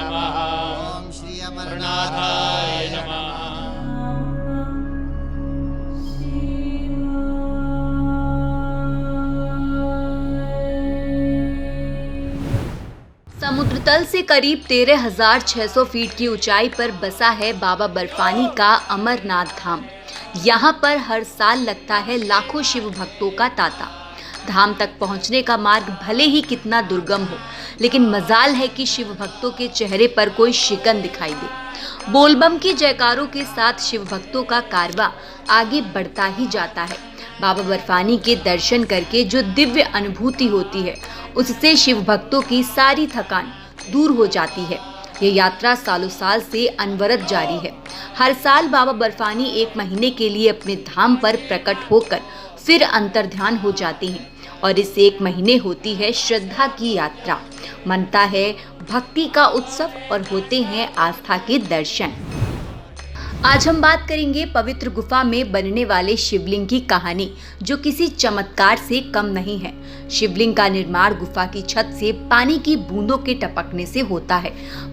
नमः। ओम श्री अमरनाथाय नमः। समुद्र तल से करीब 13,600 फीट की ऊंचाई पर बसा है बाबा बर्फानी का अमरनाथ धाम। यहाँ पर हर साल लगता है लाखों शिव भक्तों का तांता। धाम तक पहुँचने का मार्ग भले ही कितना दुर्गम हो, लेकिन मजाल है कि शिव भक्तों के चेहरे पर कोई शिकन दिखाई दे। बोलबम की जयकारों के साथ शिव भक्तों का कारवां आगे बढ़ता ही जाता है। बाबा बर्फानी के दर्शन करके जो दिव्य अनुभूति होती है, उससे शिव भक्तों की सारी थकान दूर हो जाती है। ये यात्रा सालों साल से अनवरत जारी है। हर साल बाबा बर्फानी 1 महीने के लिए अपने धाम पर प्रकट होकर फिर अंतर्ध्यान हो जाते हैं और इस 1 महीने होती है श्रद्धा की यात्रा। मनता है भक्ति का उत्सव और होते हैं आस्था के दर्शन। आज हम बात करेंगे पवित्र गुफा में बनने वाले शिवलिंग की कहानी, जो किसी चमत्कार से कम नहीं है। शिवलिंग का निर्माण गुफा की छत से पानी की बूंदों के टपकने से होता है।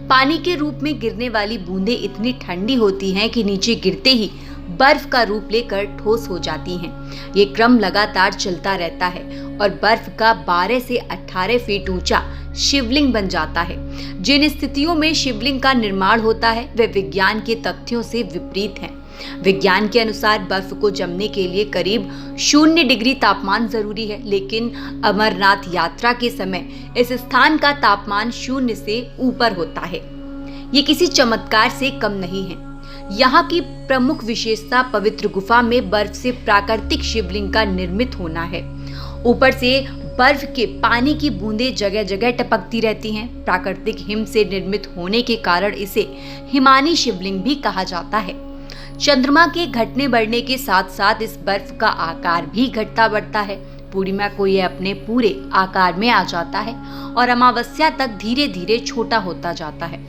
पानी के रूप में गिरने वाली बूंदें इतनी ठंडी होती हैं कि नीचे गिरते ही बर्फ का रूप लेकर ठोस हो जाती हैं। ये क्रम लगातार चलता रहता है और बर्फ का 12 से 18 फीट ऊंचा शिवलिंग बन जाता है। जिन स्थितियों में शिवलिंग का निर्माण होता है वे विज्ञान के तथ्यों से विपरीत हैं। विज्ञान के अनुसार बर्फ को जमने के लिए करीब 0 डिग्री तापमान जरूरी है, लेकिन अमरनाथ यात्रा के समय इस स्थान का तापमान 0 से ऊपर होता है। ये किसी चमत्कार से कम नहीं है। यहाँ की प्रमुख विशेषता पवित्र गुफा में बर्फ से प्राकृतिक शिवलिंग का निर्मित होना है। ऊपर से बर्फ के पानी की बूंदें जगह जगह टपकती रहती हैं। प्राकृतिक हिम से निर्मित होने के कारण इसे हिमानी शिवलिंग भी कहा जाता है। चंद्रमा के घटने बढ़ने के साथ साथ इस बर्फ का आकार भी घटता बढ़ता है। पूर्णिमा को यह अपने पूरे आकार में आ जाता है और अमावस्या तक धीरे धीरे छोटा होता जाता है।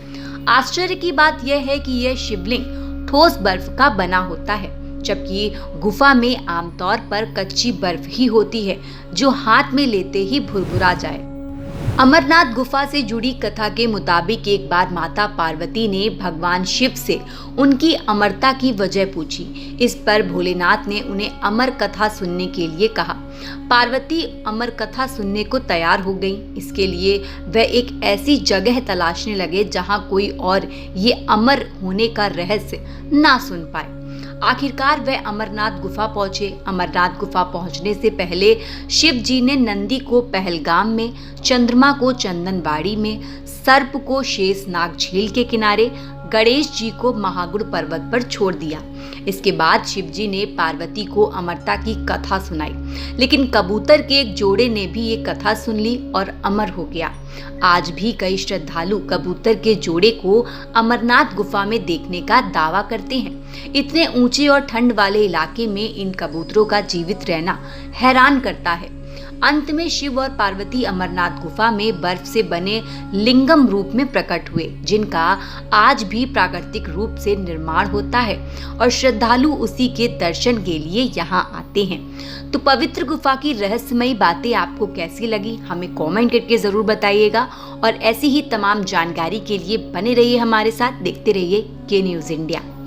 आश्चर्य की बात यह है कि यह शिवलिंग ठोस बर्फ का बना होता है, जबकि गुफा में आमतौर पर कच्ची बर्फ ही होती है जो हाथ में लेते ही भुरभुरा जाए। अमरनाथ गुफा से जुड़ी कथा के मुताबिक एक बार माता पार्वती ने भगवान शिव से उनकी अमरता की वजह पूछी। इस पर भोलेनाथ ने उन्हें अमर कथा सुनने के लिए कहा। पार्वती अमर कथा सुनने को तैयार हो गई। इसके लिए वह एक ऐसी जगह तलाशने लगे जहां कोई और ये अमर होने का रहस्य ना सुन पाए। आखिरकार वह अमरनाथ गुफा पहुंचे। अमरनाथ गुफा पहुंचने से पहले शिव जी ने नंदी को पहलगाम में, चंद्रमा को चंदनबाड़ी में, सर्प को शेषनाग झील के किनारे, गणेश जी को महागुड़ पर्वत पर छोड़ दिया। इसके बाद शिव जी ने पार्वती को अमरता की कथा सुनाई, लेकिन कबूतर के एक जोड़े ने भी ये कथा सुन ली और अमर हो गया। आज भी कई श्रद्धालु कबूतर के जोड़े को अमरनाथ गुफा में देखने का दावा करते हैं। इतने ऊंचे और ठंड वाले इलाके में इन कबूतरों का जीवित रहना हैरान करता है। अंत में शिव और पार्वती अमरनाथ गुफा में बर्फ से बने लिंगम रूप में प्रकट हुए, जिनका आज भी प्राकृतिक रूप से निर्माण होता है और श्रद्धालु उसी के दर्शन के लिए यहाँ आते हैं। तो पवित्र गुफा की रहस्यमयी बातें आपको कैसी लगी, हमें कमेंट करके जरूर बताइएगा और ऐसी ही तमाम जानकारी के लिए बने रहिए हमारे साथ। देखते रहिए के न्यूज़ इंडिया।